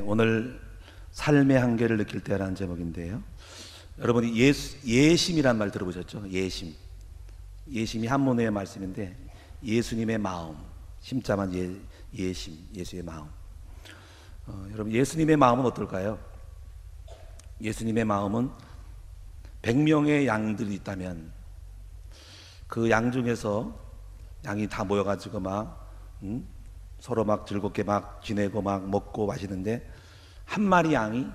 오늘 삶의 한계를 느낄 때라는 제목인데요. 여러분이 예심이란 말 들어보셨죠? 예심. 예심이 한문의 말씀인데 예수님의 마음, 심자만 예심, 예수의 마음. 여러분 예수님의 마음은 어떨까요? 예수님의 마음은 100명의 양들이 있다면 그 양 중에서 양이 다 모여가지고 서로 막 즐겁게 막 지내고 막 먹고 마시는데 한 마리 양이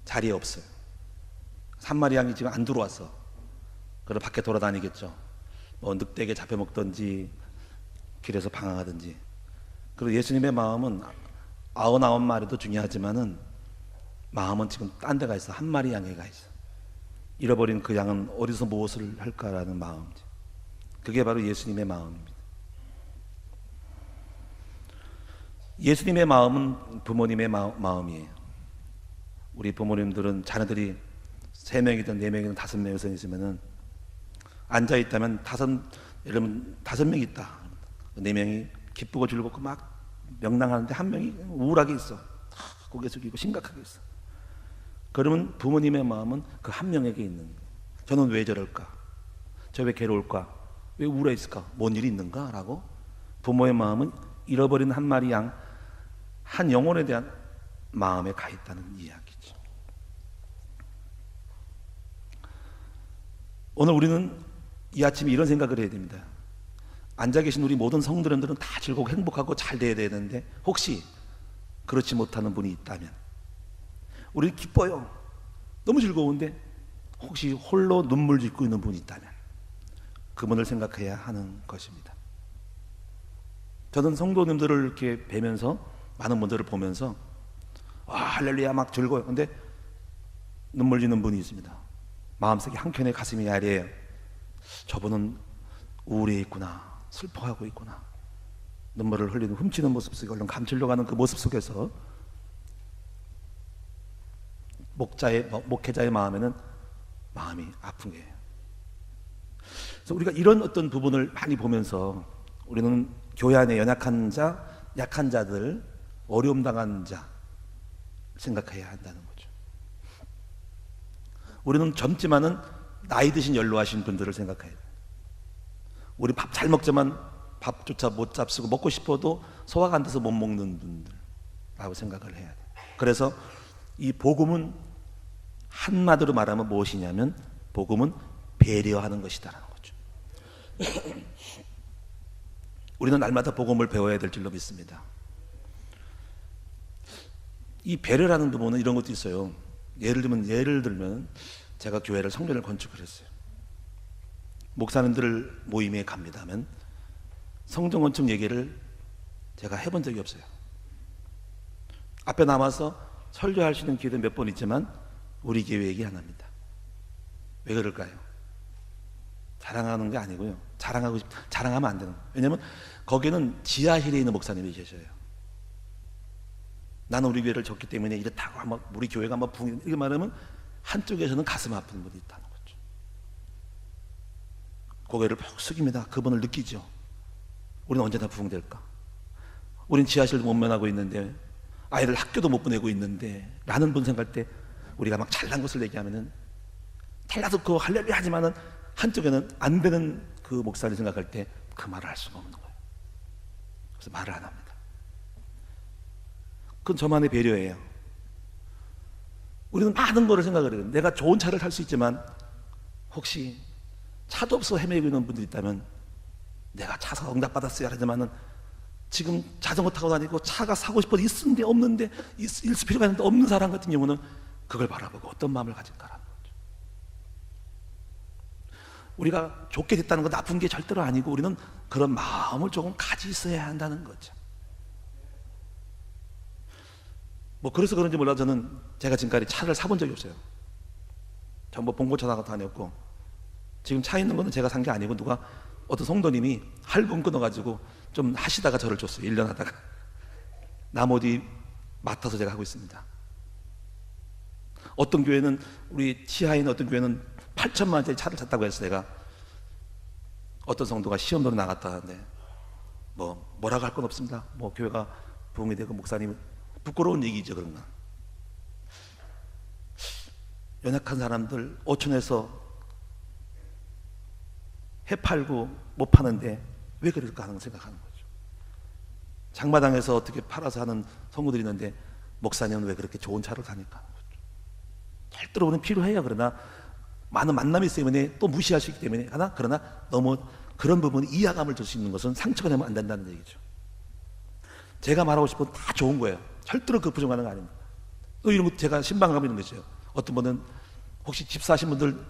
자리에 없어요. 한 마리 양이 지금 안 들어왔어. 그래서 밖에 돌아다니겠죠. 뭐 늑대에게 잡혀 먹든지 길에서 방황하든지. 그리고 예수님의 마음은 99마리도 중요하지만은 마음은 지금 딴 데 가 있어. 한 마리 양에 가 있어. 잃어버린 그 양은 어디서 무엇을 할까라는 마음이죠. 그게 바로 예수님의 마음입니다. 예수님의 마음은 부모님의 마음이에요. 우리 부모님들은 자녀들이 3명이든 4명이든 5명이든 있으면은 앉아있다면 예를 들면 5명 있다. 4명이 기쁘고 즐겁고 막 명랑하는데 한 명이 우울하게 있어. 고개 숙이고 심각하게 있어. 그러면 부모님의 마음은 그 한 명에게 있는 거예요. 저는 왜 저럴까? 저 왜 괴로울까? 왜 우울해 있을까? 뭔 일이 있는가? 라고 부모의 마음은 잃어버린 한 마리 양, 한 영혼에 대한 마음에 가 있다는 이야기죠. 오늘 우리는 이 아침에 이런 생각을 해야 됩니다. 앉아 계신 우리 모든 성도님들은 다 즐겁고 행복하고 잘 돼야 되는데 혹시 그렇지 못하는 분이 있다면 우리 기뻐요. 너무 즐거운데 혹시 홀로 눈물 짓고 있는 분이 있다면 그분을 생각해야 하는 것입니다. 저는 성도님들을 이렇게 뵈면서 많은 분들을 보면서 할렐루야 막 즐거워요. 근데 눈물 짓는 분이 있습니다. 마음속에 한켠에 가슴이 야래요. 저분은 우울해 있구나. 슬퍼하고 있구나. 눈물을 흘리는 훔치는 모습 속에 얼른 감추려고 하는 그 모습 속에서 목회자의 마음에는 마음이 아픈 거예요. 그래서 우리가 이런 어떤 부분을 많이 보면서 우리는 교회 안에 연약한 자, 약한 자들, 어려움 당한 자 생각해야 한다는 거죠. 우리는 젊지만은 나이 드신 연로하신 분들을 생각해야 돼요. 우리 밥 잘 먹지만 밥조차 못 잡수고 먹고 싶어도 소화가 안 돼서 못 먹는 분들라고 생각을 해야 돼요. 그래서 이 복음은 한마디로 말하면 무엇이냐면 복음은 배려하는 것이다라는 거죠. 우리는 날마다 복음을 배워야 될 줄로 믿습니다. 이 배려라는 부분은 이런 것도 있어요. 예를 들면 제가 교회를 성전을 건축을 했어요. 목사님들 모임에 갑니다 하면 성전 건축 얘기를 제가 해본 적이 없어요. 앞에 남아서 설교할 수 있는 기회도 몇 번 있지만 우리 교회 얘기 안 합니다. 왜 그럴까요? 자랑하는 게 아니고요. 자랑하면 안 되는 거예요. 왜냐하면 거기는 지하실에 있는 목사님이 계셔요. 나는 우리 교회를 졌기 때문에 이렇다고 한번 우리 교회가 한번 이렇게 말하면 한쪽에서는 가슴 아픈 분이 있다는 거죠. 고개를 푹 숙입니다. 그분을 느끼죠. 우리는 언제나 부흥될까? 우린 지하실도 못 면하고 있는데 아이를 학교도 못 보내고 있는데 라는 분 생각할 때 우리가 막 잘난 것을 얘기하면은 잘나서 그 할렐루야 하지만은 한쪽에는 안 되는 그 목사를 생각할 때 그 말을 할 수가 없는 거예요. 그래서 말을 안 합니다. 그건 저만의 배려예요. 우리는 많은 거를 생각을 해요. 내가 좋은 차를 탈 수 있지만 혹시 차도 없어 헤매고 있는 분들이 있다면 내가 차 사서 응답받았어야 하지만은 지금 자전거 타고 다니고 차가 사고 싶어도 있는데 없는데 있을 필요가 있는데 없는 사람 같은 경우는 그걸 바라보고 어떤 마음을 가질까라는 거죠. 우리가 좋게 됐다는 건 나쁜 게 절대로 아니고 우리는 그런 마음을 조금 가지고 있어야 한다는 거죠. 뭐 그래서 그런지 몰라도 저는 제가 지금까지 차를 사본 적이 없어요. 전부 봉고차 타고 다녔고 지금 차 있는 거는 제가 산 게 아니고 누가 어떤 성도님이 할부 끊어가지고 좀 하시다가 저를 줬어요. 1년 하다가 나무 어디 맡아서 제가 하고 있습니다. 어떤 교회는 우리 지하에 있는 어떤 교회는 8천만 원짜리 차를 샀다고 해서 내가 어떤 성도가 시험으로 나갔다 하는데 뭐라고 할 건 없습니다. 뭐 교회가 부흥이 되고 목사님 부끄러운 얘기죠. 그런 건 연약한 사람들 어촌에서 해 팔고 못 파는데 왜 그럴까 하는 생각하는 거죠. 장마당에서 어떻게 팔아서 하는 성도들이 있는데 목사님은 왜 그렇게 좋은 차를 타니까. 절대로 우리는 필요해요. 그러나 많은 만남이 있기 때문에 또 무시할 수 있기 때문에 하나, 그러나 너무 그런 부분에 이하감을 줄 수 있는 것은 상처가 되면 안 된다는 얘기죠. 제가 말하고 싶은 건 다 좋은 거예요. 절대로 그 부정하는 거 아닙니다. 또 이런 거 제가 신방감 있는 거죠. 어떤 분은 혹시 집사하신 분들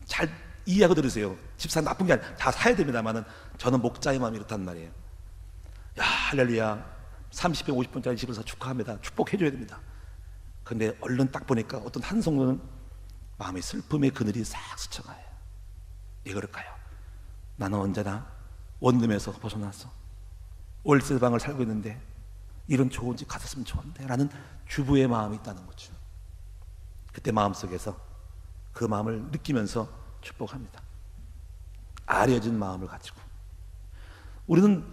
잘 이해하고 들으세요. 집사 나쁜 게 아니라 다 사야 됩니다만은 저는 목자의 마음이 이렇단 말이에요. 야, 할렐루야. 30평 50평짜리 집을 사 축하합니다. 축복해줘야 됩니다. 근데 얼른 딱 보니까 어떤 한 성도는 마음의 슬픔의 그늘이 싹 스쳐가요. 왜 그럴까요? 나는 언제나 원룸에서 벗어나서 월세방을 살고 있는데 이런 좋은 집 갔었으면 좋은데 라는 주부의 마음이 있다는 거죠. 그때 마음속에서 그 마음을 느끼면서 축복합니다. 아려진 마음을 가지고 우리는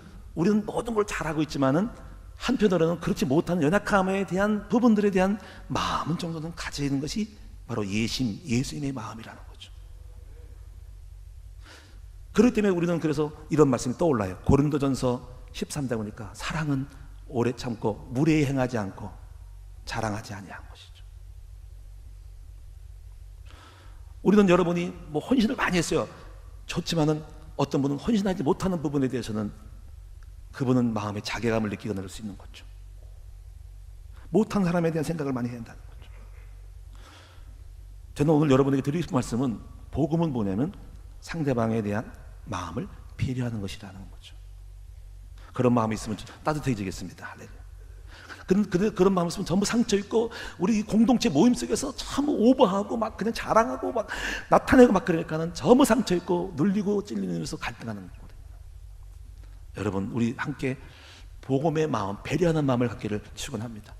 모든 걸 잘하고 있지만은 한편으로는 그렇지 못하는 연약함에 대한 부분들에 대한 마음은 정도는 가지는 것이 바로 예수님의 마음이라는 거죠. 그렇기 때문에 우리는 그래서 이런 말씀이 떠올라요. 고린도전서 13장 보니까 사랑은 오래 참고 무례히 행하지 않고 자랑하지 아니한 것이죠. 우리는 여러분이 뭐 헌신을 많이 했어요. 좋지만은 어떤 분은 헌신하지 못하는 부분에 대해서는 그분은 마음의 자괴감을 느끼게 될 수 있는 거죠. 못한 사람에 대한 생각을 많이 해야 한다는 거죠. 저는 오늘 여러분에게 드리고 싶은 말씀은 복음은 뭐냐면 상대방에 대한 마음을 배려하는 것이라는 거죠. 그런 마음이 있으면 따뜻해지겠습니다. 그런 마음이 있으면 전부 상처 있고 우리 공동체 모임 속에서 참 오버하고 막 그냥 자랑하고 막 나타내고 막 그러니까는 전부 상처 있고 눌리고 찔리면서 갈등하는 거예요. 여러분 우리 함께 복음의 마음, 배려하는 마음을 갖기를 축원합니다.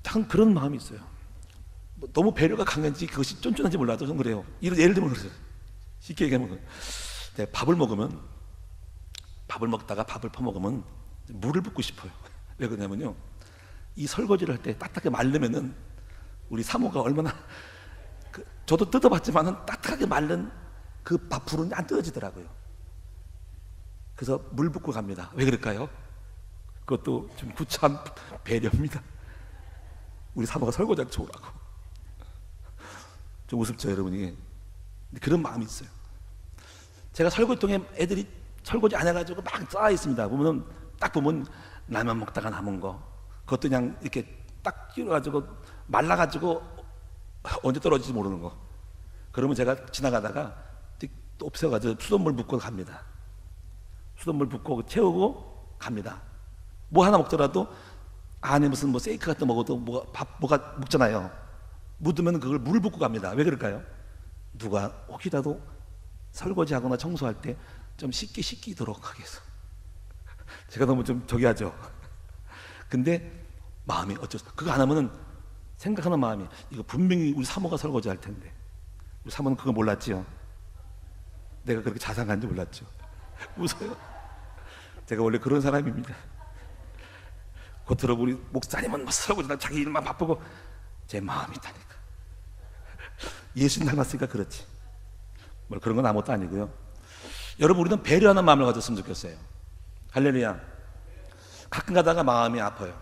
참 그런 마음이 있어요. 너무 배려가 강한지 그것이 쫀쫀한지 몰라도 좀 그래요. 예를 들면 그러세요. 쉽게 얘기하면 밥을 먹다가 밥을 퍼먹으면 물을 붓고 싶어요. 왜 그러냐면요, 이 설거지를 할 때 따뜻하게 말르면은 우리 사모가 얼마나 저도 뜯어봤지만은 따뜻하게 말른 그 밥풀은 안 뜯어지더라고요. 그래서 물 붓고 갑니다. 왜 그럴까요? 그것도 좀 구차한 배려입니다. 우리 사모가 설거지하기 좋으라고. 좀 우습죠, 여러분이? 그런 마음이 있어요. 제가 설거지통에 애들이 설거지 안 해가지고 막 쌓여 있습니다. 딱 보면 라면 먹다가 남은 거, 그것도 그냥 이렇게 딱 끼워가지고 말라가지고 언제 떨어질지 모르는 거. 그러면 제가 지나가다가 또 없애가지고 수돗물 붓고 갑니다. 수돗물 붓고 채우고 갑니다. 뭐 하나 먹더라도 안에 무슨 뭐 세이크 같은 거 먹어도 뭐가 묻잖아요. 묻으면 그걸 물 붓고 갑니다. 왜 그럴까요? 누가 혹시라도 설거지하거나 청소할 때 좀 씻기도록 하기 위해서. 제가 너무 좀 저기 하죠. 근데 마음이 어쩔 수 없어. 그거 안 하면은 생각하는 마음이, 이거 분명히 우리 사모가 설거지 할 텐데. 우리 사모는 그거 몰랐지요. 내가 그렇게 자상한지 몰랐죠. 웃어요. 제가 원래 그런 사람입니다. 겉으로 우리 목사님은 뭐 설거지 자기 일만 바쁘고 제 마음이 있다니까. 예수님 닮았으니까 그렇지. 뭐 그런 건 아무것도 아니고요. 여러분, 우리는 배려하는 마음을 가졌으면 좋겠어요. 할렐루야. 가끔 가다가 마음이 아파요.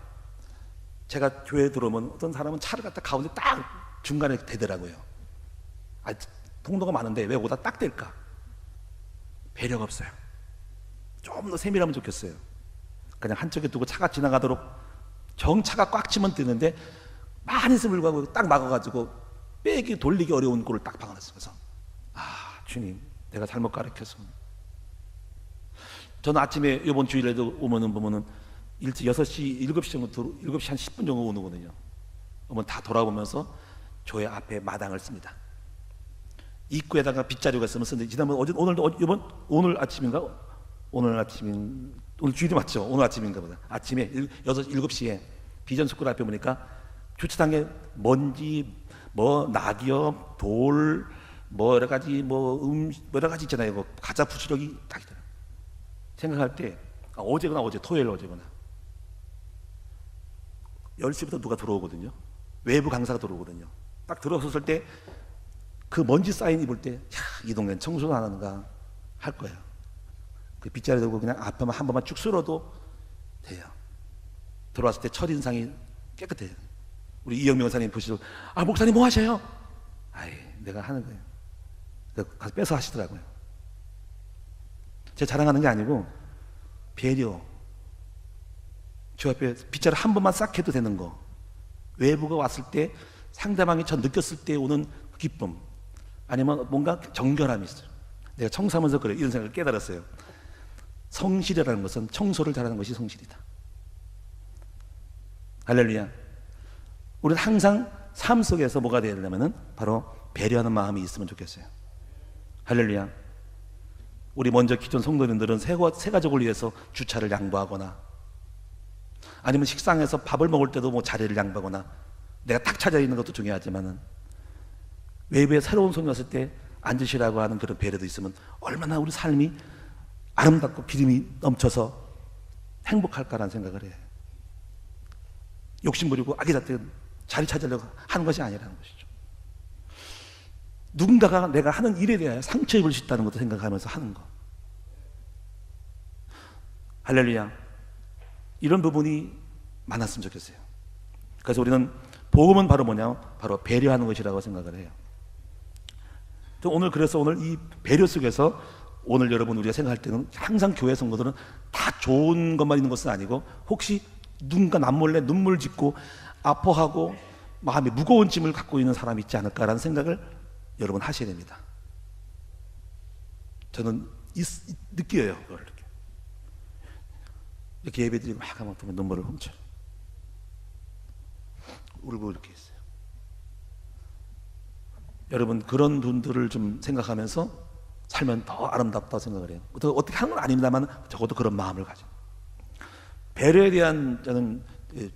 제가 교회에 들어오면 어떤 사람은 차를 갖다 가운데 딱 중간에 대더라고요. 통로가 많은데 왜 오다 딱 댈까? 배려가 없어요. 좀 더 세밀하면 좋겠어요. 그냥 한쪽에 두고 차가 지나가도록 정차가 꽉 치면 뜨는데 많이 있음을 불구하고 딱 막아가지고 빼기 돌리기 어려운 꼴을 딱 박아놨어요. 그래서 주님, 내가 잘못 가르쳐서. 저는 아침에 이번 주일에도 보면은 일찍 6시, 7시 정도, 7시 한 10분 정도 오는거든요. 그러면 다 돌아보면서 교회 앞에 마당을 씁니다. 입구에다가 빗자루가 있으면 쓰는데, 지난번 오늘 아침인가? 오늘 주일이 맞죠? 오늘 아침인가 보다. 아침에 7시에 비전스쿨 앞에 보니까 주차장에 먼지, 낙엽, 돌, 여러 가지 여러 가지 있잖아요. 가짜 부스러기 딱 있잖아요. 생각할 때 어제거나 토요일 어제거나 10시부터 누가 들어오거든요. 외부 강사가 들어오거든요. 딱 들어섰을 때 그 먼지 쌓인 입을 때, 이 동네는 청소도 안 하는가 할 거예요. 그 빗자루 들고 그냥 앞에만 한 번만 쭉 쓸어도 돼요. 들어왔을 때 첫인상이 깨끗해요. 우리 이영명 목사님 보시고, 목사님 뭐 하셔요? 내가 하는 거예요. 그래서 가서 뺏어 하시더라고요. 제가 자랑하는 게 아니고 배려. 저 앞에 빗자루 한 번만 싹 해도 되는 거. 외부가 왔을 때 상대방이 저 느꼈을 때 오는 기쁨, 아니면 뭔가 정결함이 있어요. 내가 청소하면서 그래 이런 생각을 깨달았어요. 성실이라는 것은 청소를 잘하는 것이 성실이다. 할렐루야. 우리는 항상 삶 속에서 뭐가 되어야 되냐면은 바로 배려하는 마음이 있으면 좋겠어요. 할렐루야. 우리 먼저 기존 성도님들은 새 가족을 위해서 주차를 양보하거나, 아니면 식상에서 밥을 먹을 때도 뭐 자리를 양보하거나, 내가 딱 찾아 있는 것도 중요하지만은 외부에 새로운 손이 왔을 때 앉으시라고 하는 그런 배려도 있으면 얼마나 우리 삶이 아름답고 기름이 넘쳐서 행복할까라는 생각을 해요. 욕심 부리고 아기자때 자리 찾으려고 하는 것이 아니라는 것이죠. 누군가가 내가 하는 일에 대하여 상처 입을 수 있다는 것도 생각하면서 하는 것. 할렐루야. 이런 부분이 많았으면 좋겠어요. 그래서 우리는 복음은 바로 뭐냐? 바로 배려하는 것이라고 생각을 해요. 오늘 그래서 오늘 이 배려 속에서 오늘 여러분 우리가 생각할 때는 항상 교회 성도들은 다 좋은 것만 있는 것은 아니고, 혹시 누군가 남몰래 눈물 짓고 아파하고 마음이 무거운 짐을 갖고 있는 사람이 있지 않을까라는 생각을 여러분 하셔야 됩니다. 저는 느껴요. 그걸 이렇게 예배드리고 막 하면 보면 눈물을 훔쳐요. 울고 이렇게 있어요. 여러분 그런 분들을 좀 생각하면서 살면 더 아름답다고 생각을 해요. 어떻게 하는 건 아닙니다만 적어도 그런 마음을 가져. 배려에 대한 저는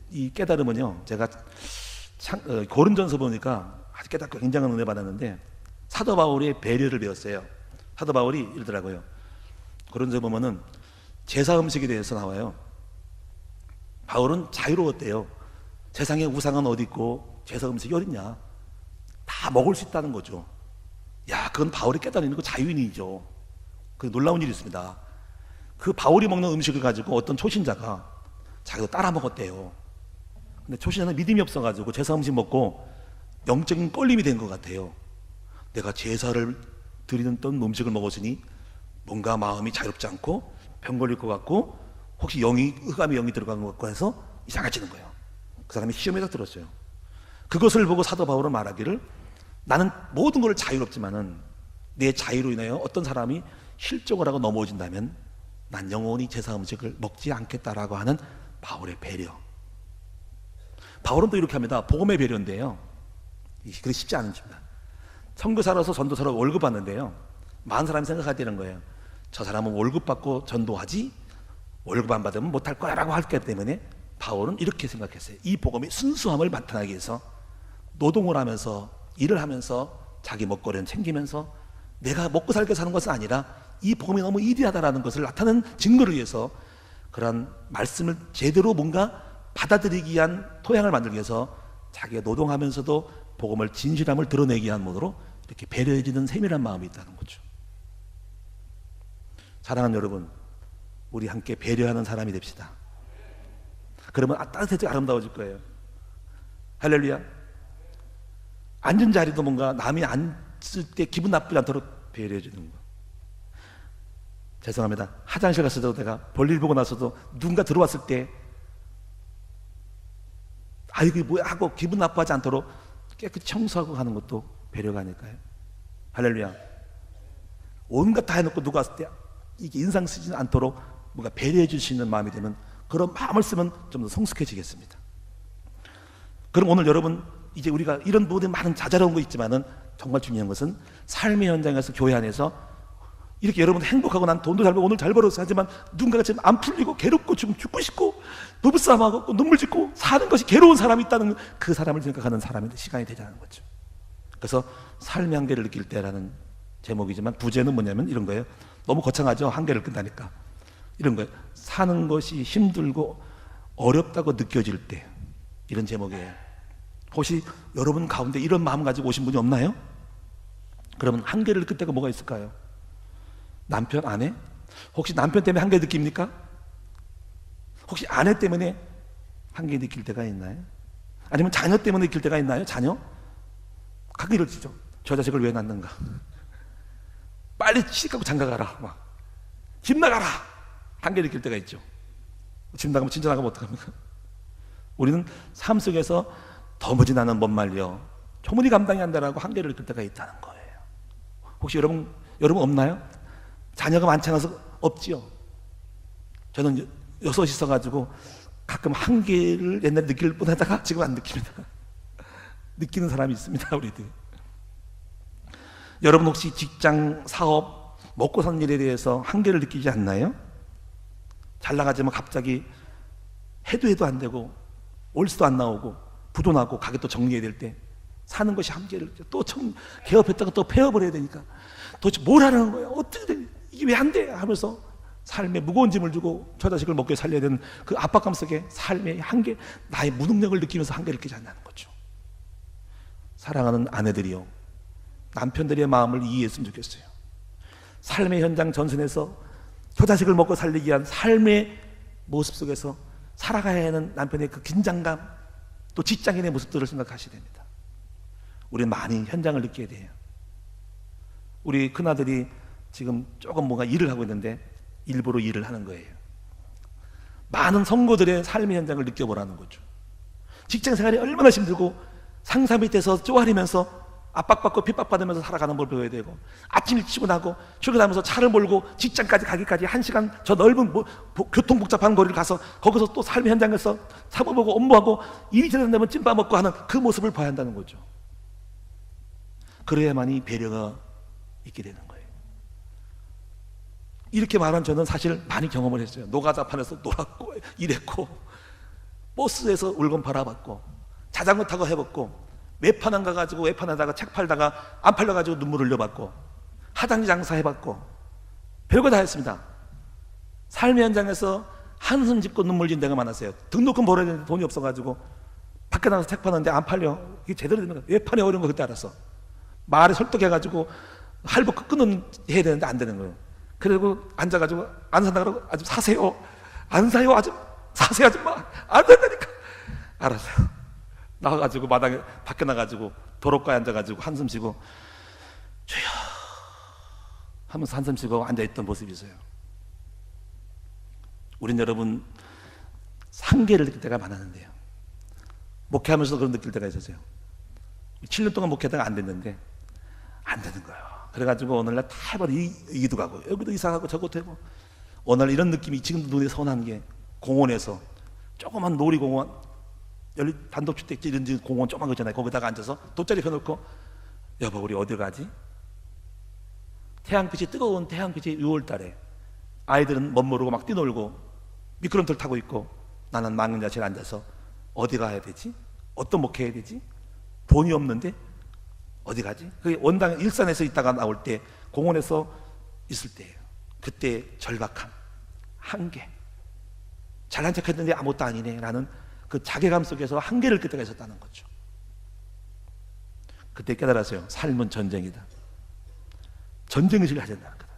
이 깨달음은요, 제가 고린전서 보니까 아주 깨닫고 굉장한 은혜 받았는데, 사도 바울의 배려를 배웠어요. 사도 바울이 이러더라고요. 고린전서 보면은 제사 음식에 대해서 나와요. 바울은 자유로웠대요. 세상에 우상은 어디 있고 제사 음식이 어딨냐, 다 먹을 수 있다는 거죠. 그건 바울이 깨달은 거 자유인이죠. 그 놀라운 일이 있습니다. 그 바울이 먹는 음식을 가지고 어떤 초신자가 자기도 따라 먹었대요. 근데 초신자는 믿음이 없어가지고 제사 음식 먹고 영적인 껄림이 된 것 같아요. 내가 제사를 드리는 떤 음식을 먹었으니 뭔가 마음이 자유롭지 않고 병 걸릴 것 같고, 혹시 흑암의 영이 들어간 것 같고 해서 이상해지는 거예요. 그 사람이 시험에다 들었어요. 그것을 보고 사도 바울은 말하기를, 나는 모든 걸 자유롭지만은 내 자유로 인하여 어떤 사람이 실족을 하고 넘어진다면 난 영원히 제사 음식을 먹지 않겠다라고 하는 바울의 배려. 바울은 또 이렇게 합니다. 복음의 배려인데요, 그게 쉽지 않은 겁니다. 선교사로서 전도사로 월급 받는데요, 많은 사람이 생각할 때는 거예요. 저 사람은 월급 받고 전도하지 월급 안 받으면 못할 거야 라고 할 것 때문에 바울은 이렇게 생각했어요. 이 복음의 순수함을 나타나기 위해서 노동을 하면서, 일을 하면서 자기 먹거리는 챙기면서 내가 먹고 살게 사는 것은 아니라 이 복음이 너무 이디하다라는 것을 나타내는 증거를 위해서, 그런 말씀을 제대로 뭔가 받아들이기 위한 토양을 만들기 위해서 자기가 노동하면서도 복음을 진실함을 드러내기 위한 모드로 이렇게 배려해지는 세밀한 마음이 있다는 거죠. 사랑하는 여러분, 우리 함께 배려하는 사람이 됩시다. 그러면 따뜻해지고 아름다워질 거예요. 할렐루야. 앉은 자리도 뭔가 남이 앉을 때 기분 나쁘지 않도록 배려해 주는 거. 죄송합니다. 화장실 갔을 때도 내가 볼일 보고 나서도 누군가 들어왔을 때 이게 뭐야 하고 기분 나빠하지 않도록 깨끗이 청소하고 가는 것도 배려가 아닐까요? 할렐루야. 온갖 다 해놓고 누가 왔을 때 이게 인상 쓰지 않도록 뭔가 배려해 줄 수 있는 마음이 되면, 그런 마음을 쓰면 좀 더 성숙해지겠습니다. 그럼 오늘 여러분, 이제 우리가 이런 모든 많은 자잘한 거 있지만은 정말 중요한 것은 삶의 현장에서, 교회 안에서 이렇게 여러분 행복하고 난 돈도 잘 벌고 오늘 잘 벌어서 하지만 누군가가 지금 안 풀리고 괴롭고 지금 죽고 싶고 부부싸움하고 눈물 짓고 사는 것이 괴로운 사람이 있다는, 그 사람을 생각하는 사람의 시간이 되자는 거죠. 그래서 삶의 한계를 느낄 때라는 제목이지만 부제는 뭐냐면 이런 거예요. 너무 거창하죠? 한계를 끈다니까. 이런 거예요. 사는 것이 힘들고 어렵다고 느껴질 때, 이런 제목이에요. 혹시 여러분 가운데 이런 마음 가지고 오신 분이 없나요? 그러면 한계를 느낄 때가 뭐가 있을까요? 남편, 아내? 혹시 남편 때문에 한계 느낍니까? 혹시 아내 때문에 한계 느낄 때가 있나요? 아니면 자녀 때문에 느낄 때가 있나요? 자녀? 가끔 이러시죠. 저 자식을 왜 낳는가? 빨리 시집가고 장가가라. 막. 집 나가라. 한계 느낄 때가 있죠. 집 나가면 진짜 나가면 어떡합니까? 우리는 삶 속에서 도무지 나는 못 말려. 조문이 감당이 안 되라고 한계를 느낄 때가 있다는 거예요. 혹시 여러분 없나요? 자녀가 많지 않아서 없지요. 저는 6이 있어가지고 가끔 한계를 옛날에 느낄 뻔하다가 지금 안 느낍니다. 느끼는 사람이 있습니다, 우리들. 여러분 혹시 직장, 사업, 먹고 사는 일에 대해서 한계를 느끼지 않나요? 잘 나가지만 갑자기 해도 안 되고 월수도 안 나오고 부도 나고 가게 또 정리해야 될 때 사는 것이 한계를 또 개업했다가 또 폐업을 해야 되니까 도대체 뭘 하라는 거야? 어떻게 돼? 이게 왜 안 돼? 하면서 삶에 무거운 짐을 주고 저 자식을 먹게 살려야 되는 그 압박감 속에 삶의 한계, 나의 무능력을 느끼면서 한계를 느끼지 않는 거죠. 사랑하는 아내들이요, 남편들의 마음을 이해했으면 좋겠어요. 삶의 현장 전선에서 저 자식을 먹고 살리기 위한 삶의 모습 속에서 살아가야 하는 남편의 그 긴장감, 또 직장인의 모습들을 생각하셔야 됩니다. 우리는 많이 현장을 느껴야 돼요. 우리 큰아들이 지금 조금 뭔가 일을 하고 있는데 일부러 일을 하는 거예요. 많은 성도들의 삶의 현장을 느껴보라는 거죠. 직장 생활이 얼마나 힘들고 상사 밑에서 쪼아리면서 압박받고 핍박받으면서 살아가는 걸 배워야 되고, 아침 일찍 출근하고 출근하면서 차를 몰고 직장까지 가기까지 1시간 저 넓은 교통 복잡한 거리를 가서 거기서 또 삶의 현장에서 사모보고 업무하고 일이 되는다면 찐밥 먹고 하는 그 모습을 봐야 한다는 거죠. 그래야만이 배려가 있게 되는 거예요. 이렇게 말한 저는 사실 많이 경험을 했어요. 노가다판에서 놀았고 일했고 버스에서 울건 팔아봤고 자전거 타고 해봤고 외판안 가가지고 외판하다가 책 팔다가 안 팔려가지고 눈물 흘려봤고 화장지 장사 해봤고 별거 다 했습니다. 삶의 현장에서 한숨 짓고 눈물 진 데가 많았어요. 등록금 벌어야 되는데 돈이 없어가지고 밖에 나가서 책 파는데 안 팔려. 이게 제대로 되는 거야. 외판에 어려운 거 그때 알았어. 말에 설득해가지고 할부 끊은 해야 되는데 안 되는 거예요. 그리고 앉아가지고 안 산다 그러고 아주 사세요. 안 사요. 아주 사세요. 아줌마. 안 산다니까. 알았어요. 나와가지고 마당에 밖에 나가지고 도로가에 앉아가지고 한숨 쉬고 주여 하면서 한숨 쉬고 앉아있던 모습이 있어요. 우린 여러분 한계를 느낄 때가 많았는데요. 목회하면서도 그런 느낄 때가 있었어요. 7년 동안 목회하다가 안 됐는데 안 되는 거예요. 그래가지고 오늘날 다 해버려. 여기도 가고 여기도 이사가고 저것도 해고 오늘 이런 느낌이 지금도 눈에 선한 게 공원에서 조그만 놀이공원 단독주택지 이런 공원 조그만 거 있잖아요. 거기다가 앉아서 돗자리 펴놓고 여보 우리 어디 가지? 태양빛이 뜨거운 태양빛이 6월달에 아이들은 멋모르고 막 뛰놀고 미끄럼틀 타고 있고 나는 망연자실에 앉아서 어디 가야 되지? 어떤 목회해야 되지? 돈이 없는데 어디 가지? 그게 원당 일산에서 있다가 나올 때 공원에서 있을 때예요. 그때 절박함, 한계, 잘난 척했는데 아무것도 아니네 라는 그 자괴감 속에서 한계를 느낄 때가 있었다는 거죠. 그때 깨달았어요. 삶은 전쟁이다. 전쟁의식을 가져야 된다는 거다.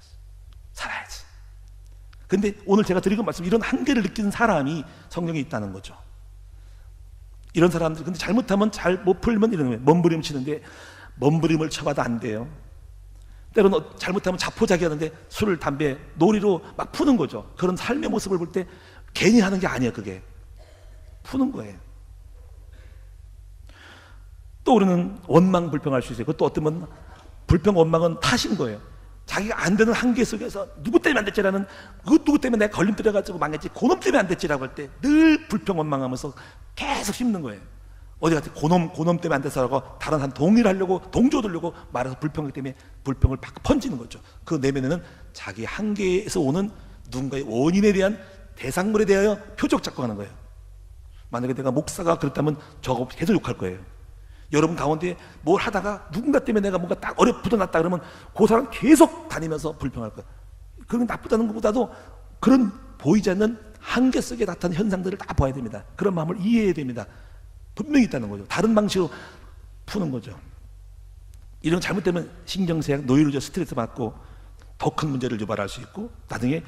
살아야지. 근데 오늘 제가 드리는 말씀, 이런 한계를 느끼는 사람이 성경에 있다는 거죠. 이런 사람들, 근데 잘못하면 잘 못 풀면 이런 거예요. 몸부림치는데 몸부림을 쳐봐도 안 돼요. 때로는 잘못하면 자포자기하는데 술, 담배, 놀이로 막 푸는 거죠. 그런 삶의 모습을 볼 때 괜히 하는 게 아니에요. 그게 푸는 거예요. 또 우리는 원망, 불평할 수 있어요. 그것도 어떤 분 불평, 원망은 탓인 거예요. 자기가 안 되는 한계 속에서 누구 때문에 안 됐지라는, 그 누구 때문에 내가 걸림 들여가지고 망했지, 그놈 때문에 안 됐지라고 할 때 늘 불평, 원망하면서 계속 씹는 거예요. 어디 갔지? 그놈 때문에 안 돼서라고 다른 사람 동의하려고 동조 들려고 말해서 불평 때문에 불평을 팍 번지는 거죠. 그 내면에는 자기 한계에서 오는 누군가의 원인에 대한 대상물에 대하여 표적 작성하는 거예요. 만약에 내가 목사가 그랬다면 저거 계속 욕할 거예요. 여러분 가운데 뭘 하다가 누군가 때문에 내가 뭔가 딱 붙어놨다 그러면 그 사람 계속 다니면서 불평할 거예요. 그건 나쁘다는 것보다도 그런 보이지 않는 한계 속에 나타나는 현상들을 다 봐야 됩니다. 그런 마음을 이해해야 됩니다. 분명히 있다는 거죠. 다른 방식으로 푸는 거죠. 이런 잘못되면 신경쇠약, 노이로제 스트레스 받고 더 큰 문제를 유발할 수 있고 나중에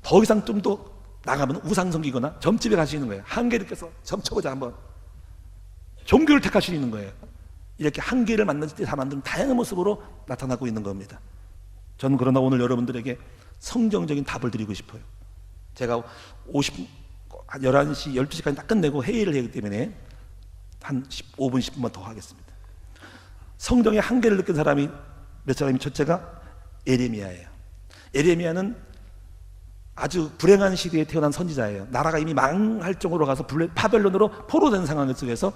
더 이상 좀 더 나가면 우상성기거나 점집에 갈 수 있는 거예요. 한계를 껴서 점쳐보자 한번. 종교를 택할 수 있는 거예요. 이렇게 한계를 만났을 때 사람들은 다양한 모습으로 나타나고 있는 겁니다. 저는 그러나 오늘 여러분들에게 성경적인 답을 드리고 싶어요. 제가 11시, 12시까지 딱 끝내고 회의를 하기 때문에 한 5분, 10분만 더 하겠습니다. 성경의 한계를 느낀 사람이 몇 사람이 첫째가 에레미야예요. 에레미야는 아주 불행한 시대에 태어난 선지자예요. 나라가 이미 망할 정도로 가서 바벨론으로 포로된 상황 속에서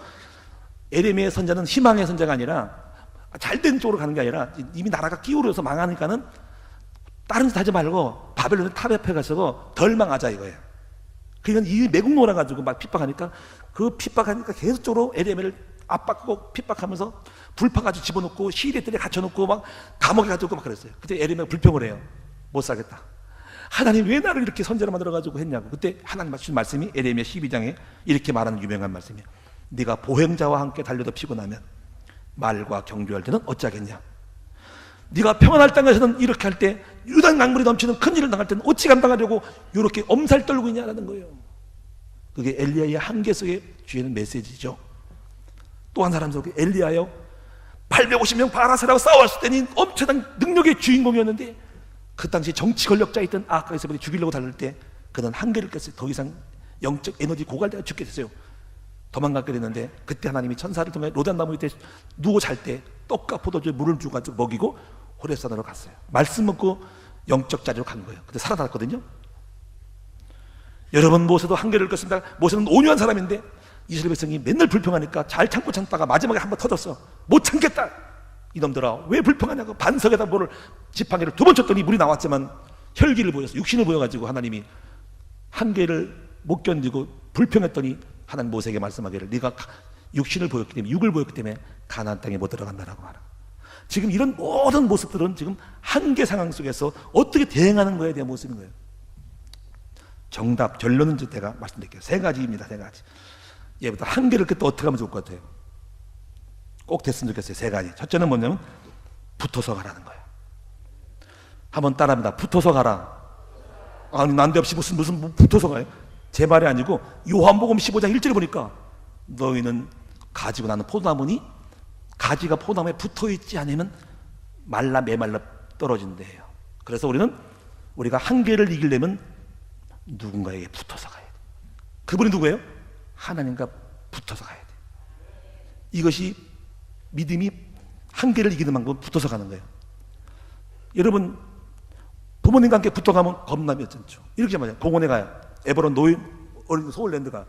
에레미야 선자는 희망의 선자가 아니라 잘된 쪽으로 가는 게 아니라 이미 나라가 기울어서 망하니까는 다른 짓 하지 말고 바벨론의 탑 옆에 가서 덜 망하자 이거예요. 그러니까 이 매국 놀아가지고 막 핍박하니까 그 핍박하니까 계속적으로 에레미야를 압박하고 핍박하면서 불파가지고 집어넣고 시리들에 갇혀놓고 막 감옥에 가두고 막 그랬어요. 그때 에레미야가 불평을 해요. 못 살겠다. 하나님 왜 나를 이렇게 선지자로 만들어가지고 했냐고. 그때 하나님 주신 말씀이 에레미야 12장에 이렇게 말하는 유명한 말씀이에요. 네가 보행자와 함께 달려도 피곤하면 말과 경주할 때는 어찌하겠냐. 네가 평안할 땅에서는 이렇게 할 때 유단 강물이 넘치는 큰 일을 당할 때는 어찌 감당하려고 이렇게 엄살 떨고 있냐라는 거예요. 그게 엘리야의 한계 속에 주시는 메시지죠. 또 한 사람 속에 엘리야요 850명 바라세라고 싸웠을 때는 엄청난 능력의 주인공이었는데 그 당시 정치 권력자였던 아하스를 죽이려고 달릴 때 그는 한계를 깼어요. 더 이상 영적 에너지 고갈되어 죽게 됐어요. 도망가게 됐는데 그때 하나님이 천사를 통해 로단나무 밑에 누워 잘 때 떡과 포도주에 물을 주가지고 먹이고 호렙산으로 갔어요. 말씀 먹고 영적 자리로 간 거예요. 그때 살아났거든요. 여러분 모세도 한계를 깼습니다. 모세는 온유한 사람인데 이스라엘 백성이 맨날 불평하니까 잘 참고 참다가 마지막에 한번 터졌어. 못 참겠다. 이놈들아 왜 불평하냐고 반석에다 뭐를 지팡이를 2번 쳤더니 물이 나왔지만 혈기를 보였어. 육신을 보여가지고 하나님이 한계를 못 견디고 불평했더니 하나님 모세에게 말씀하기를 네가 육신을 보였기 때문에 육을 보였기 때문에 가나안 땅에 못 들어간다라고 말하. 지금 이런 모든 모습들은 지금 한계 상황 속에서 어떻게 대응하는 거에 대한 모습인 거예요. 정답 결론은 제가 말씀드릴게요. 3가지입니다. 3가지. 얘부터 한계를 그때 어떻게 하면 좋을 것 같아요? 꼭 됐으면 좋겠어요. 3가지. 첫째는 뭐냐면 붙어서 가라는 거예요. 한번 따라합니다. 붙어서 가라. 아니 난데없이 무슨 붙어서 가요? 제 말이 아니고 요한복음 15장 1절에 보니까 너희는 가지고 나는 포도나무니 가지가 포도나무에 붙어있지 않으면 말라 메말라 떨어진대요. 그래서 우리가 한계를 이기려면 누군가에게 붙어서 가야 돼. 그분이 누구예요? 하나님과 붙어서 가야 돼. 이것이 믿음이 한계를 이기는 방법은 붙어서 가는 거예요. 여러분 부모님과 함께 붙어가면 겁나면 괜찮죠. 이렇게 말해요. 공원에 가요. 에버런 노인 어린 서울랜드가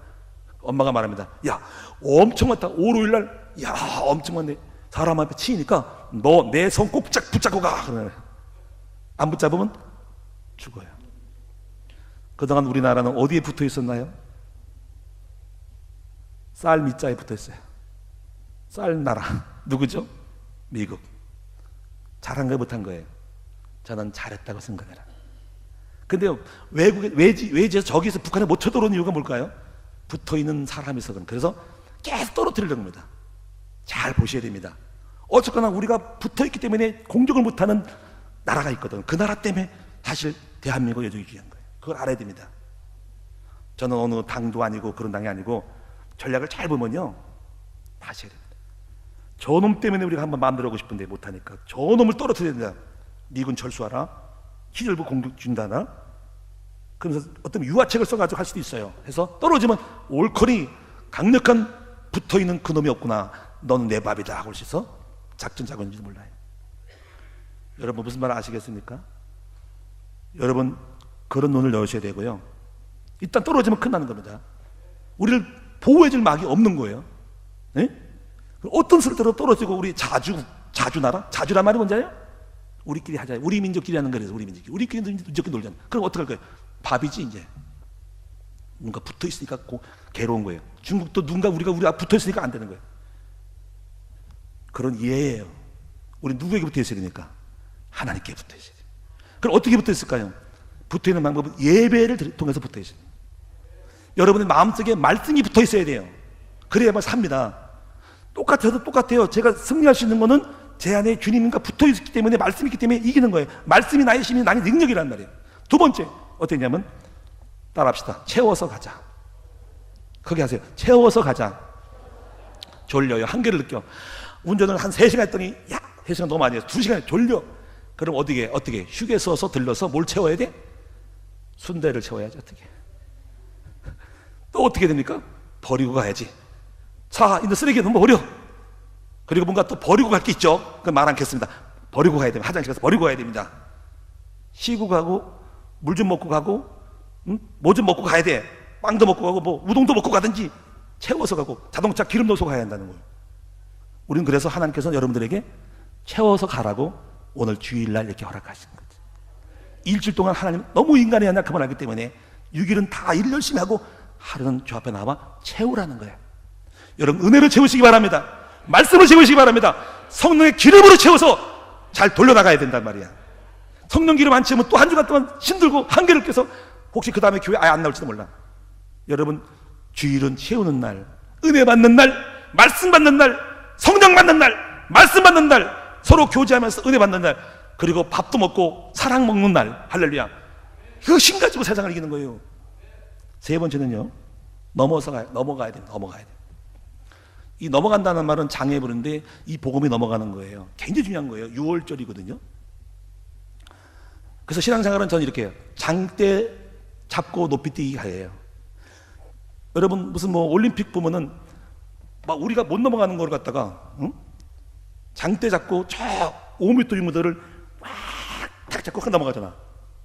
엄마가 말합니다. 야 엄청 많다. 5, 5일날 야 엄청 많네. 사람 앞에 치니까 너 내 손 꼭 붙잡고 가. 그러네. 안 붙잡으면 죽어요. 그동안 우리나라는 어디에 붙어 있었나요? 쌀 밑자에 붙어 있어요. 쌀 나라 누구죠? 미국. 잘한 거예요, 못한 거예요? 저는 잘했다고 생각해요. 근데 외지에서 저기서 북한에 못 쳐들어오는 이유가 뭘까요? 붙어있는 사람이 있어. 그래서 계속 떨어뜨리려고 합니다. 잘 보셔야 됩니다. 어쨌거나 우리가 붙어있기 때문에 공격을 못하는 나라가 있거든. 그 나라 때문에 사실 대한민국 여정이 귀한 거예요. 그걸 알아야 됩니다. 저는 어느 당도 아니고 그런 당이 아니고 전략을 잘 보면요 다시 해야 됩니다. 저놈 때문에 우리가 한번 만들어오고 싶은데 못하니까 저놈을 떨어뜨려야 된다. 미군 철수하라. 히틀버 공격 준다나. 그러면서 어떤 유화책을 써가지고 할 수도 있어요. 해서 떨어지면 올커니 강력한 붙어있는 그 놈이 없구나. 너는 내 밥이다 하고 할 수 있어. 작전 짜고인지도 몰라요. 여러분 무슨 말 아시겠습니까? 여러분 그런 눈을 넣으셔야 되고요. 일단 떨어지면 큰일 나는 겁니다. 우리를 보호해줄 막이 없는 거예요. 네? 어떤 수를 떨어지고 우리 자주나라? 자주란 말이 뭔지 알아요? 우리끼리 하자. 우리 민족끼리 하는 거라서 우리 민족끼리. 우리끼리 민족끼리 놀잖아. 그럼 어떻게 할 거예요? 밥이지 이제. 누군가 붙어 있으니까 괴로운 거예요. 중국도 누군가 우리가 붙어 있으니까 안 되는 거예요. 그런 이해예요. 우리 누구에게 붙어 있어야 되니까? 하나님께 붙어 있어야 돼요. 그럼 어떻게 붙어 있을까요? 붙어 있는 방법은 예배를 통해서 붙어 있어요. 여러분의 마음속에 말씀이 붙어 있어야 돼요. 그래야만 삽니다. 똑같아요. 제가 승리할 수 있는 거는 제 안에 주님과 붙어 있기 때문에, 말씀이 있기 때문에 이기는 거예요. 말씀이 나의 힘이, 나의 능력이란 말이에요. 두 번째 어땠냐면, 따라합시다. 채워서 가자. 거기 하세요. 채워서 가자. 졸려요. 한계를 느껴. 운전을 한 3시간 했더니, 야, 3시간 너무 많이 해서 2시간에 졸려. 그럼 어떻게 휴게소에서 들러서 뭘 채워야 돼? 순대를 채워야지. 어떻게 또 어떻게 됩니까? 버리고 가야지. 자, 이제 쓰레기 너무 버려. 그리고 뭔가 또 버리고 갈 게 있죠. 그건 말 않겠습니다. 버리고 가야 됩니다. 화장실 가서 버리고 가야 됩니다. 쉬고 가고, 물 좀 먹고 가고, 뭐 좀 먹고 가야 돼. 빵도 먹고 가고, 뭐 우동도 먹고 가든지 채워서 가고, 자동차 기름 넣어서 가야 한다는 거예요. 우리는 그래서 하나님께서 여러분들에게 채워서 가라고 오늘 주일날 이렇게 허락하신 거죠. 일주일 동안 하나님 너무 인간의 연약함을 알기 때문에 6일은 다 일 열심히 하고 하루는 주 앞에 나와 채우라는 거예요. 여러분, 은혜로 채우시기 바랍니다. 말씀을 채우시기 바랍니다. 성령의 기름으로 채워서 잘 돌려나가야 된단 말이야. 성령 기름 안 채우면 또 한 주간 동안 힘들고 한계를 껴서 혹시 그 다음에 교회 아예 안 나올지도 몰라. 여러분, 주일은 채우는 날, 은혜 받는 날, 말씀 받는 날, 성령 받는 날, 말씀 받는 날, 서로 교제하면서 은혜 받는 날, 그리고 밥도 먹고 사랑 먹는 날. 할렐루야. 그 힘 가지고 세상을 이기는 거예요. 세 번째는요, 넘어가야 돼. 이 넘어간다는 말은 장애 부르는데, 이 복음이 넘어가는 거예요. 굉장히 중요한 거예요. 6월절이거든요. 그래서 신앙생활은 저는 이렇게 해요. 장대 잡고 높이 뛰기 가예요. 여러분, 무슨 뭐 올림픽 보면은 막 우리가 못 넘어가는 걸 갖다가 장대 잡고 저 5m, 6m를 탁 잡고 넘어가잖아.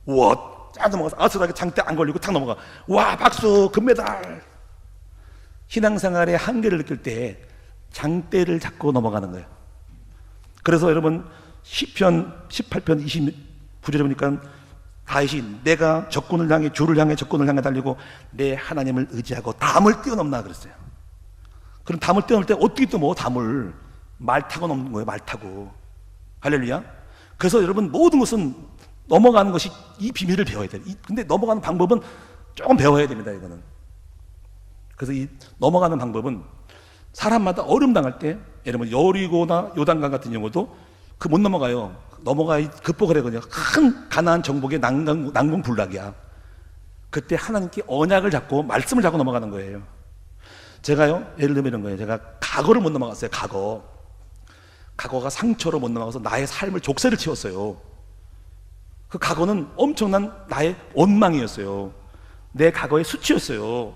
우와, 쫙 넘어가서 아슬하게 장대 안 걸리고 탁 넘어가. 와, 박수, 금메달. 신앙생활의 한계를 느낄 때 장대를 잡고 넘어가는 거예요. 그래서 여러분, 시편 18편 29절에 보니까 다윗이 내가 적군을 향해, 주를 향해, 적군을 향해 달리고 내 하나님을 의지하고 담을 뛰어넘나 그랬어요. 그럼 담을 뛰어넘을 때 어떻게 또 담을 말 타고 넘는 거예요. 말 타고. 할렐루야. 그래서 여러분, 모든 것은 넘어가는 것이 이 비밀을 배워야 돼요. 근데 넘어가는 방법은 조금 배워야 됩니다. 이거는. 그래서 이 넘어가는 방법은 사람마다 어려움 당할 때, 여러분 여리고나 요단강 같은 경우도 그 못 넘어가요. 극복을 해거든요. 큰 가나안 정복의 난공불락이야. 그때 하나님께 언약을 잡고 말씀을 잡고 넘어가는 거예요. 제가요, 예를 들면 이런 거예요. 제가 과거를 못 넘어갔어요. 과거가 상처로 못 넘어가서 나의 삶을 족쇄를 채웠어요. 그 과거는 엄청난 나의 원망이었어요. 내 과거의 수치였어요.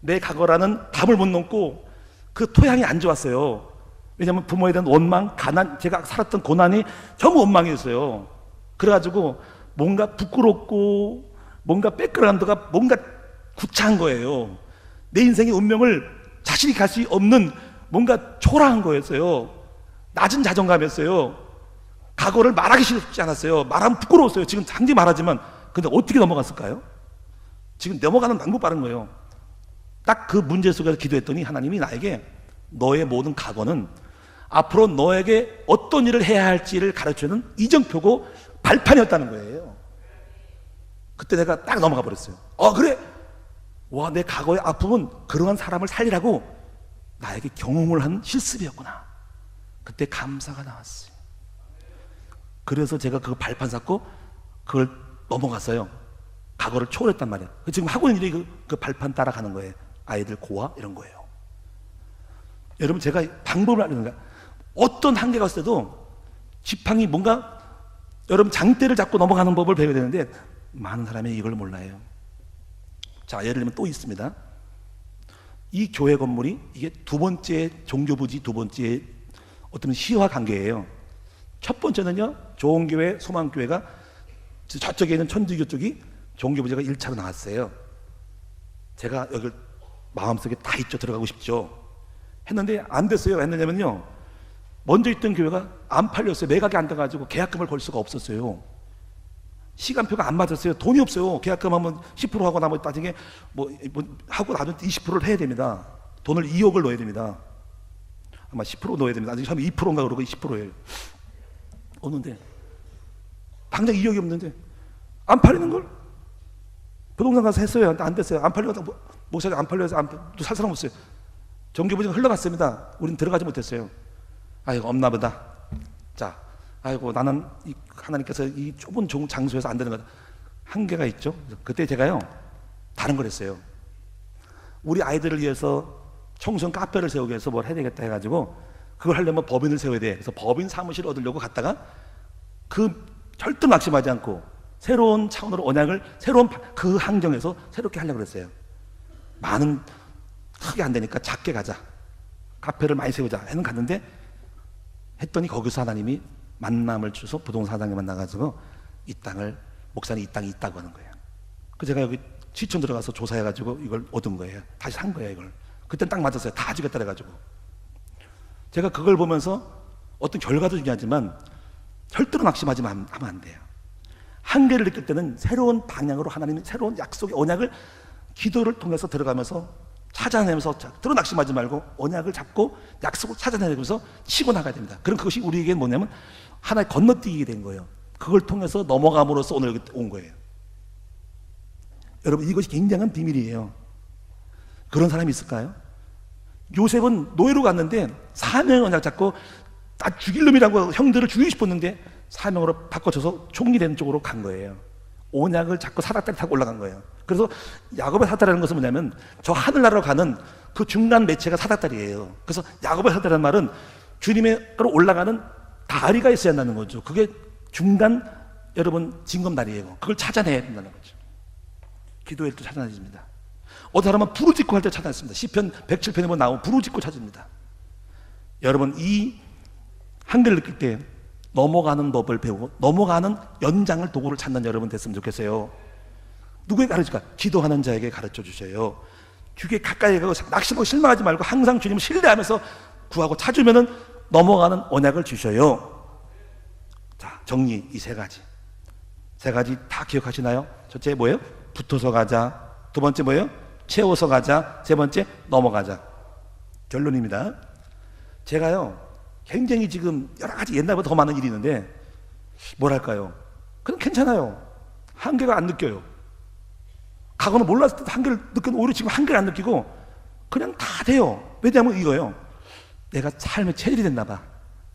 내 과거라는 답을 못 넘고 그 토양이 안 좋았어요. 왜냐하면 부모에 대한 원망, 가난, 제가 살았던 고난이 전부 원망이었어요. 그래가지고 뭔가 부끄럽고 뭔가 뺏겨가는 데가 뭔가 구차한 거예요. 내 인생의 운명을 자신이 갈 수 없는 뭔가 초라한 거였어요. 낮은 자존감이었어요. 과거를 말하기 쉽지 않았어요. 말하면 부끄러웠어요. 지금 단지 말하지만. 근데 어떻게 넘어갔을까요? 지금 넘어가는 방법 빠른 거예요. 딱 그 문제 속에서 기도했더니 하나님이 나에게 너의 모든 과거는 앞으로 너에게 어떤 일을 해야 할지를 가르쳐주는 이정표고 발판이었다는 거예요. 그때 내가 딱 넘어가 버렸어요. 그래? 와, 내 과거의 아픔은 그러한 사람을 살리라고 나에게 경험을 한 실습이었구나. 그때 감사가 나왔어요. 그래서 제가 그 발판 잡고 그걸 넘어갔어요. 과거를 초월했단 말이에요. 지금 하고 있는 일이 그 발판 따라가는 거예요. 아이들 고아 이런 거예요. 여러분, 제가 방법을 알려드립니다 어떤 한계가 있을 때도 지팡이 뭔가 여러분 장대를 잡고 넘어가는 법을 배워야 되는데 많은 사람이 이걸 몰라요. 자, 예를 들면 또 있습니다. 이 교회 건물이 이게 두 번째 종교부지, 두 번째 어떤 시와 관계예요. 첫 번째는요, 좋은 교회, 소망교회가 저쪽에 있는 천주교 쪽이 종교부지가 1차로 나왔어요. 제가 여기 마음속에 다 있죠. 들어가고 싶죠. 했는데 안 됐어요. 했느냐면요, 먼저 있던 교회가 안 팔렸어요. 매각이 안 돼가지고 계약금을 걸 수가 없었어요. 시간표가 안 맞았어요. 돈이 없어요. 계약금 하면 10% 하고 나머지 나중에 뭐 하고 나면 20%를 해야 됩니다. 돈을 2억을 넣어야 됩니다. 아마 10% 넣어야 됩니다. 아직 처음에 2%인가 그러고 20%예요. 없는데 당장 2억이 없는데 안 팔리는 걸? 부동산 가서 했어요. 안 됐어요. 안 팔려서 목사가 안 팔려서 또 살 사람 없어요. 종교부증 흘러갔습니다. 우린 들어가지 못했어요. 아이고 없나 보다. 자, 아이고 나는 하나님께서 이 좁은 장소에서 안 되는 거다. 한계가 있죠. 그때 제가요 다른 걸 했어요. 우리 아이들을 위해서 청소년 카페를 세우기 위해서 뭘 해야 되겠다 해가지고 그걸 하려면 법인을 세워야 돼. 그래서 법인 사무실을 얻으려고 갔다가 절대 낙심하지 않고 새로운 차원으로 언약을 새로운 그 환경에서 새롭게 하려고 그랬어요. 많은 크게 안 되니까 작게 가자. 카페를 많이 세우자 해는 갔는데 했더니 거기서 하나님이 만남을 주셔서 부동산 사장님 만나가지고 이 땅을 목사님 이 땅이 있다고 하는 거예요. 그 제가 여기 시청 들어가서 조사해가지고 이걸 얻은 거예요. 다시 산 거예요 이걸. 그땐 딱 맞았어요. 다 주겠다 해가지고. 제가 그걸 보면서 어떤 결과도 중요하지만 절대로 낙심하지만 하면 안 돼요. 한계를 느낄 때는 새로운 방향으로 하나님의 새로운 약속의 언약을 기도를 통해서 들어가면서 찾아내면서 들어 낙심하지 말고 언약을 잡고 약속을 찾아내면서 치고 나가야 됩니다. 그럼 그것이 우리에게 뭐냐면 하나의 건너뛰게 된 거예요. 그걸 통해서 넘어감으로써 오늘 여기 온 거예요. 여러분 이것이 굉장한 비밀이에요. 그런 사람이 있을까요? 요셉은 노예로 갔는데 사명의 언약 잡고 나 죽일 놈이라고 형들을 죽이고 싶었는데 사명으로 바꿔줘서 총리 되는 쪽으로 간 거예요. 언약을 잡고 사닥다리 타고 올라간 거예요. 그래서 야곱의 사다리라는 것은 뭐냐면 저 하늘나라로 가는 그 중간 매체가 사닥다리예요. 그래서 야곱의 사다리라는 말은 주님의로 올라가는 다리가 있어야 한다는 거죠. 그게 중간 여러분 징검다리예요. 그걸 찾아내야 된다는 거죠. 기도할 때 찾아내집니다. 어떤 사람은 부르짖고 할 때 찾아냈습니다. 시편 107편에 보면 나오면 부르짖고 찾습니다. 여러분 이 한계를 느낄 때 넘어가는 법을 배우고 넘어가는 연장을 도구를 찾는 여러분 됐으면 좋겠어요. 누구에게 가르칠까? 기도하는 자에게 가르쳐 주셔요. 주께 가까이 가고 낙심하고 실망하지 말고 항상 주님을 신뢰하면서 구하고 찾으면은 넘어가는 언약을 주셔요. 자, 정리 이 세 가지. 세 가지 다 기억하시나요? 첫째 뭐예요? 붙어서 가자. 두 번째 뭐예요? 채워서 가자. 세 번째 넘어가자. 결론입니다. 제가요 굉장히 지금 여러 가지 옛날보다 더 많은 일이 있는데 뭐랄까요? 그냥 괜찮아요. 한계가 안 느껴요. 과거는 몰랐을 때 한계를 느꼈는데 오히려 지금 한계를 안 느끼고 그냥 다 돼요. 왜냐하면 이거예요. 내가 삶의 체질이 됐나 봐.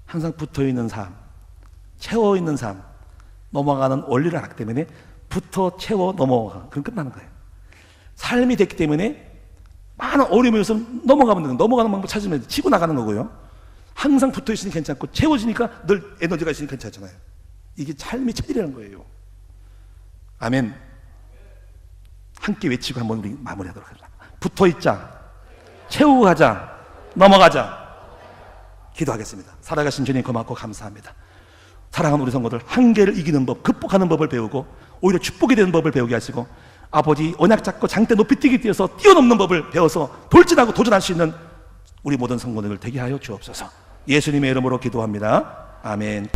항상 붙어있는 삶, 채워있는 삶, 넘어가는 원리를 알기 때문에 붙어 채워 넘어가. 그럼 끝나는 거예요. 삶이 됐기 때문에 많은 어려움이 있어서 넘어가면 되는 넘어가는 방법 찾으면 치고 나가는 거고요. 항상 붙어 있으니 괜찮고 채워지니까 늘 에너지가 있으니 괜찮잖아요. 이게 삶의 체질이라는 거예요. 아멘. 함께 외치고 한번 우리 마무리하도록 하겠습니다. 붙어 있자, 채우고 가자, 넘어가자. 기도하겠습니다. 살아가신 주님 고맙고 감사합니다. 사랑하는 우리 성도들 한계를 이기는 법, 극복하는 법을 배우고 오히려 축복이 되는 법을 배우게 하시고 아버지 언약 잡고 장대 높이 뛰기 뛰어서 뛰어넘는 법을 배워서 돌진하고 도전할 수 있는 우리 모든 성도들 되게 하여 주옵소서. 예수님의 이름으로 기도합니다. 아멘.